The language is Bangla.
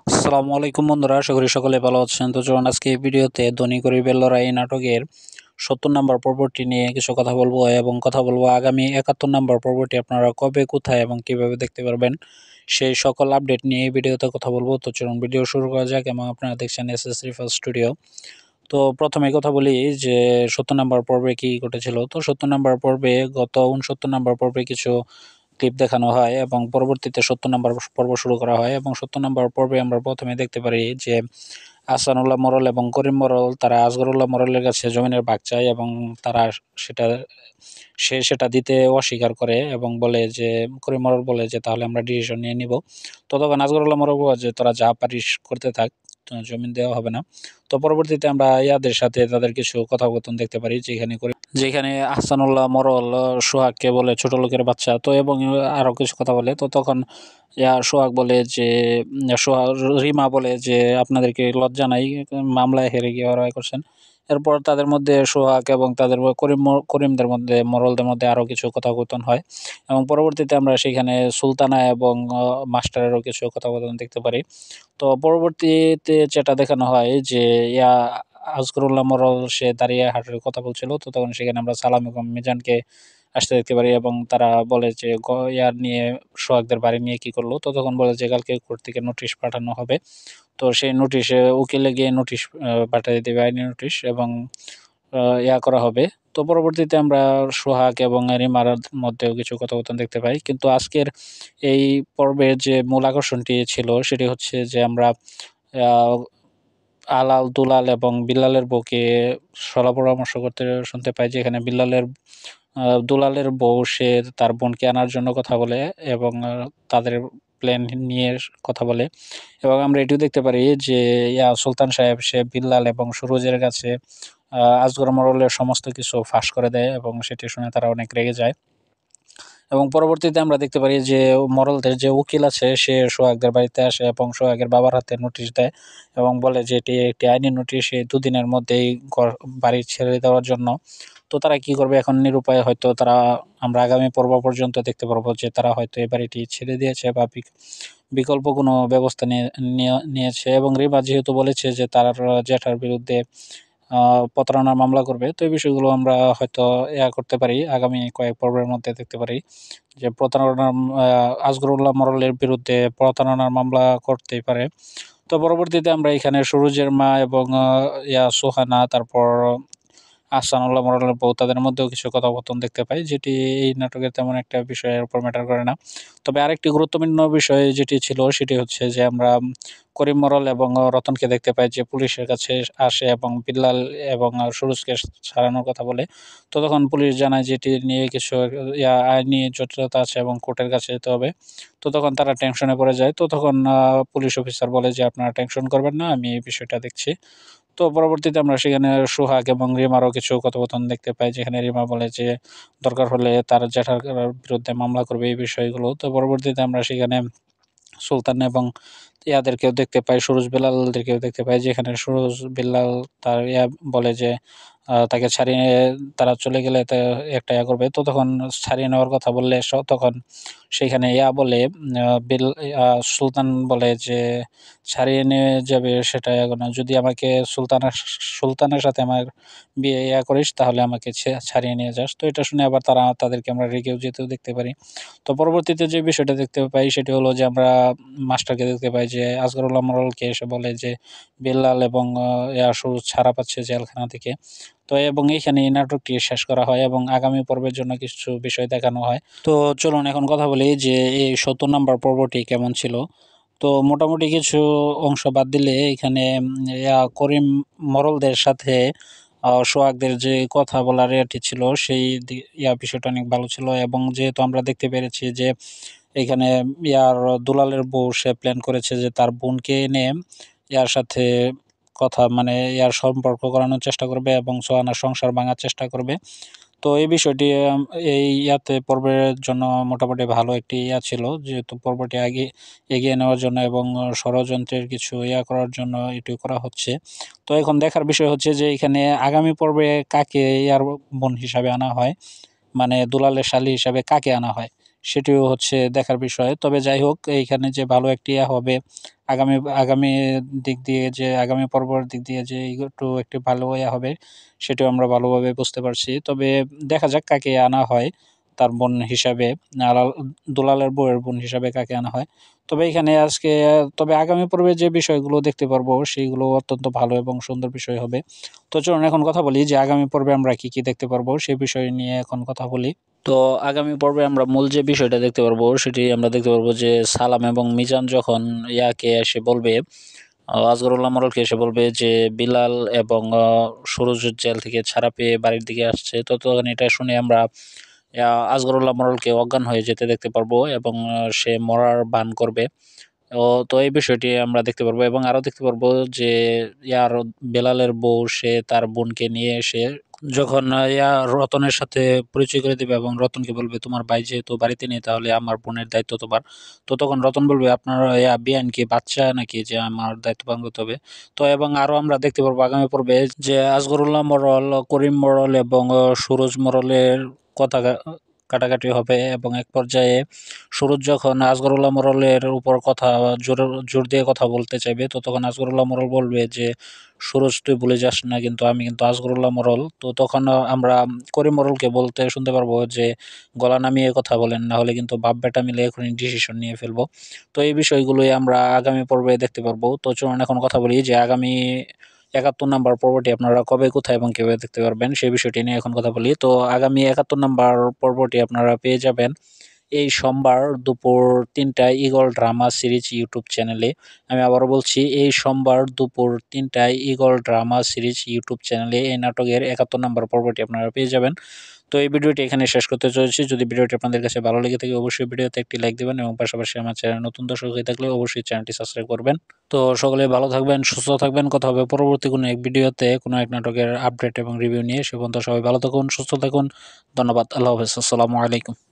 আসসালামু আলাইকুম বন্ধুরা, আশা করি সকলে ভালো আছেন। তো চলুন আজকে এই ভিডিওতে ধনী গরিবের লড়াই নাটকের ৭০ নম্বর পর্বটি নিয়ে কিছু কথা বলবো এবং কথা বলবো আগামী ৭১ নম্বর পর্বটি আপনারা কবে, কোথায় এবং কিভাবে দেখতে পারবেন সেই সকল আপডেট নিয়ে এই ভিডিওতে কথা বলবো। তো চলুন ভিডিও শুরু করা যাক এবং আপনারা দেখছেন এসএস রিফার স্টুডিও। তো প্রথমে কথা বলি যে ৭০ নম্বর পর্বে কি ঘটেছিল। তো ৭০ নম্বর পর্বে গত ৬৯ নম্বর পর্বে কিছু ক্লিপ দেখানো হয় এবং পরবর্তীতে ৭০ নম্বর পর্ব শুরু করা হয় এবং ৭০ নম্বর পর্বে আমরা প্রথমে দেখতে পারি যে আহসানুল্লাহ মোড়ল এবং করিম মোড়ল তারা আসগরুল্লাহ মোড়লের কাছে জমিনের ভাগ চায় এবং তারা সেটা সেটা দিতে অস্বীকার করে এবং বলে যে করিম মোড়ল বলে যে তাহলে আমরা ডিসিশন নিয়ে নিব। তো তখন আসগরুল্লাহ মোড়ল বলে যে তোরা যা পারিস করতে থাক, জমিন দেওয়া হবে না। তো পরবর্তীতে আমরা ইয়াদের সাথে তাদের কিছু কথোপকথন দেখতে পারি যেখানে আহসানুল্লাহ মোড়ল সোহাগকে বলে ছোট লোকের বাচ্চা, তো এবং আরো কিছু কথা বলে। তো তখন সোহাগ বলে যে সোহাগ রিমা বলে যে আপনাদেরকে লজ্জা নাই, মামলায় হেরে গিয়ে ওরা করছেন। এরপর তাদের মধ্যে সোহাগ এবং তাদের করিমদের মধ্যে মোড়লদের মধ্যে আরো কিছু কথোপকথন হয় এবং পরবর্তীতে আমরা সেখানে সুলতানা এবং মাস্টারেরও কিছু কথোপকথন দেখতে পারি। তো পরবর্তীতে যেটা দেখানো হয় যে আজগরুল্লাহ মোড়ল সে দাঁড়িয়ে হাটের কথা বলছিল। তো তখন সেখানে আমরা সালাম এবং মিজানকে আসতে দেখতে পারি এবং তারা বলে যে ইয়ার নিয়ে সোহাগদের বাড়ি নিয়ে কি করলো। তো তখন বলে যে কালকে কোর্ট থেকে নোটিশ পাঠানো হবে। তো সেই নোটিশে উকিলে গিয়ে নোটিশ পাঠিয়ে দেবে, আইনি নোটিশ, এবং করা হবে। তো পরবর্তীতে আমরা সোহাগ এবং রিমার মধ্যেও কিছু কথোপকথন দেখতে পাই, কিন্তু আজকের এই পর্বে যে মূল আকর্ষণটি ছিল সেটি হচ্ছে যে আমরা আহ, আলাল, দুলাল এবং বিল্লালের বউকে সলা পরামর্শ করতে শুনতে পাই, যেখানে দুলালের বউ সে তার বোনকে আনার জন্য কথা বলে এবং তাদের প্ল্যান নিয়ে কথা বলে। এবং আমরা এটিও দেখতে পারি যে সুলতান সাহেব সে বিল্লাল এবং সুরজের কাছে আজগর মোড়লের সমস্ত কিছু ফাঁস করে দেয় এবং সেটি শুনে তারা অনেক রেগে যায়। এবং পরবর্তীতে আমরা দেখতে পারি যে মরলদের যে উকিল আছে সে সোহাগদের বাড়িতে আসে এবং সোহাগের বাবার হাতে নোটিশ দেয় এবং বলে যে এটি একটি আইনি নোটিশ, এই দুদিনের মধ্যেই বাড়ি ছেড়ে দেওয়ার জন্য। তো তারা কি করবে এখন নিরুপায়, হয়তো তারা আমরা আগামী পর্ব পর্যন্ত দেখতে পারবো যে তারা হয়তো এই বাড়িটি ছেড়ে দিয়েছে বা বিকল্প কোনো ব্যবস্থা নিয়েছে। এবং রিমা যেহেতু বলেছে যে তার জ্যাঠার বিরুদ্ধে প্রতারণার মামলা করবে, তো এই বিষয়গুলো আমরা হয়তো করতে পারি, আগামী কয়েক পর্বের মধ্যে দেখতে পারি যে প্রতারণার আজগরুল্লাহ মোড়লের বিরুদ্ধে প্রতারণার মামলা করতেই পারে। তো পরবর্তীতে আমরা এখানে সুরুজের মা এবং সোহানা, তারপর আহসানুল্লাহ মোড়লের বউ, তাদের মধ্যেও কিছু কথোপকথন দেখতে পাই, যেটি এই নাটকের তেমন একটা বিষয়ের উপর ম্যাটার করে না। তবে আরেকটি গুরুত্বপূর্ণ বিষয় যেটি ছিল সেটি হচ্ছে যে আমরা করিম মোড়ল এবং রতনকে দেখতে পাই যে পুলিশের কাছে আসে এবং বিল্লাল এবং সুরজকে ছাড়ানোর কথা বলে। তো তখন পুলিশ জানায় যে এটি নিয়ে কিছু আইনি জটিলতা আছে এবং কোর্টের কাছে যেতে হবে। তো তখন তারা টেনশনে পড়ে যায়। তো তখন পুলিশ অফিসার বলে যে আপনারা টেনশন করবেন না, আমি এই বিষয়টা দেখছি। তো পরবর্তীতে আমরা সেখানে সোহাগ এবং রিমারও কিছু কথোপকথন দেখতে পাই, যেখানে রিমা বলে যে দরকার হলে তার জ্যাঠার বিরুদ্ধে মামলা করবে এই বিষয়গুলো। তো পরবর্তীতে আমরা সেখানে সুলতান এবং ইয়াদেরকেও দেখতে পাই, সুরজ বেলালদেরকেও দেখতে পাই, যেখানে সুরজ বেলাল তার বলে যে তাকে ছাড়িয়ে তারা চলে গেলে একটা করবে। তো তখন ছাড়িয়ে নেওয়ার কথা বললে তখন সেখানে বলে সুলতান বলে যে ছাড়িয়ে নিয়ে যাবে সেটা না, যদি আমাকে সুলতানের সাথে আমার বিয়ে করিস তাহলে আমাকে ছাড়িয়ে নিয়ে যাস। তো এটা শুনে আবার তাদেরকে আমরা রেগেও যেতেও দেখতে পারি। তো পরবর্তীতে যে বিষয়টা দেখতে পাই সেটি হলো যে আমরা মাস্টারকে দেখতে পাই যে আসগরুল্লাহ মোড়লকে এসে বলে যে বিল্লাল এবং সুরজ ছাড়া পাচ্ছে জেলখানা থেকে। তো এবং এইখানে এই নাটকটি শেষ করা হয় এবং আগামী পর্বের জন্য কিছু বিষয় দেখানো হয়। তো চলুন এখন কথা বলি যে এই ৭০ নম্বর পর্বটি কেমন ছিল। তো মোটামুটি কিছু অংশ বাদ দিলে এখানে করিম মোড়লদের সাথে সোহাগদের যে কথা বলার ছিল সেই বিষয়টা অনেক ভালো ছিল। এবং যেহেতু আমরা দেখতে পেরেছি যে এখানে দুলালের বউ সে প্ল্যান করেছে যে তার বোনকে এনে সাথে কথা মানে সম্পর্ক করানোর চেষ্টা করবে এবং সোহানার সংসার ভাঙার চেষ্টা করবে। তো এই বিষয়টি এই পর্বের জন্য মোটামুটি ভালো একটি ছিল, যেহেতু পর্বটি আগে এগিয়ে নেওয়ার জন্য এবং ষড়যন্ত্রের কিছু করার জন্য এটি করা হচ্ছে। তো এখন দেখার বিষয় হচ্ছে যে এখানে আগামী পর্বে কাকে বোন হিসাবে আনা হয়, মানে দুলালের শালী হিসাবে কাকে আনা হয় সেটিও হচ্ছে দেখার বিষয়। তবে যাই হোক, এইখানে যে ভালো একটি হবে আগামী আগামী দিক দিয়ে যে আগামী পর্বের দিক দিয়ে যে একটু ভালো হবে, সেটিও আমরা ভালোভাবে বুঝতে পারছি। তবে দেখা যাক কাকে আনা হয় তার বোন হিসাবে, দুলালের বউয়ের বোন হিসাবে কাকে আনা হয়। তবে এখানে আজকে তবে আগামী পর্বে যে বিষয়গুলো দেখতে পারবো সেইগুলো অত্যন্ত ভালো এবং সুন্দর বিষয় হবে। তো চলুন এখন কথা বলি যে আগামী পর্বে আমরা কি কি দেখতে পারবো সেই বিষয় নিয়ে এখন কথা বলি। তো আগামী পর্বে আমরা মূল যে বিষয়টা দেখতে পারবো সেটি আমরা দেখতে পারবো যে সালাম এবং মিজান যখন ইয়াকে এসে বলবে, আজগরুল্লাহ মোড়লকে এসে বলবে যে বিলাল এবং সুরজ জেল থেকে ছাড়া পেয়ে বাড়ির দিকে আসছে, তো তখন এটা শুনে আমরা আজগরুল্লাহ মোড়লকে অজ্ঞান হয়ে যেতে দেখতে পারবো এবং সে মরার ভান করবে। তো এই বিষয়টি আমরা দেখতে পারবো এবং আরও দেখতে পারবো যে ইয়ার বেলালের বউ সে তার বোনকে নিয়ে এসে যখন রতনের সাথে পরিচয় করে দেবে এবং রতনকে বলবে তোমার ভাই যেহেতু বাড়িতে নেই তাহলে আমার বোনের দায়িত্ব তোমার। তো তখন রতন বলবে আপনার বিয়ান কি বাচ্চা নাকি যে আমার দায়িত্ব পালন করতে হবে। তো এবং আরও আমরা দেখতে পারবো আগামী পর্বে যে আজগরুল্লাহ মোড়ল, করিম মোড়ল এবং সুরজ মোড়লের কথা কাটাকাটি হবে এবং এক পর্যায়ে সুরজ যখন আজগরুল্লাহ মোড়লের উপর কথা জোর দিয়ে কথা বলতে চাইবে, তো তখন আজগরুল্লাহ মোড়ল বলবে যে সুরজ তুই ভুলে যাস না কিন্তু আমি কিন্তু আজগরুল্লাহ মোড়ল। তো তখন আমরা করিম মোড়লকে বলতে শুনতে পারবো যে গলা নামিয়ে কথা বলেন, না হলে কিন্তু বাপ বেটা মিলে এখনই ডিসিশন নিয়ে ফেলবো। তো এই বিষয়গুলোই আমরা আগামী পর্বে দেখতে পারবো। তো চলুন এখন কথা বলি যে আগামী ৭১ নাম্বার পর্বটি আপনারা কবে, কোথায় এবং কিভাবে দেখতে পারবেন সেই বিষয়টি নিয়ে এখন কথা বলি। তো আগামী ৭১ নাম্বার পর্বটি আপনারা পেয়ে যাবেন এই সোমবার দুপুর ৩টায় ঈগল ড্রামা সিরিজ ইউটিউব চ্যানেলে। আমি আবারও বলছি, এই সোমবার দুপুর ৩টায় ঈগল ড্রামা সিরিজ ইউটিউব চ্যানেলে এই নাটকের ৭১ নাম্বার পর্বটি আপনারা পেয়ে যাবেন। তো এই ভিডিওটি এখানে শেষ করতে চলেছি। যদি ভিডিওটি আপনাদের কাছে ভালো লেগে থাকে অবশ্যই ভিডিওতে একটি লাইক দেবেন এবং পাশাপাশি আমার চ্যানেল নতুন দর্শক হয়ে থাকলে অবশ্যই চ্যানেলটি সাবস্ক্রাইব করবেন। তো সকলে ভালো থাকবেন, সুস্থ থাকবেন। কথা হবে পরবর্তী কোনো এক ভিডিওতে কোনো এক নাটকের আপডেট এবং রিভিউ নিয়ে। সে পর্যন্ত সবাই ভালো থাকুন, সুস্থ থাকুন। ধন্যবাদ। আল্লাহ হাফেজ। আসসালামু আলাইকুম।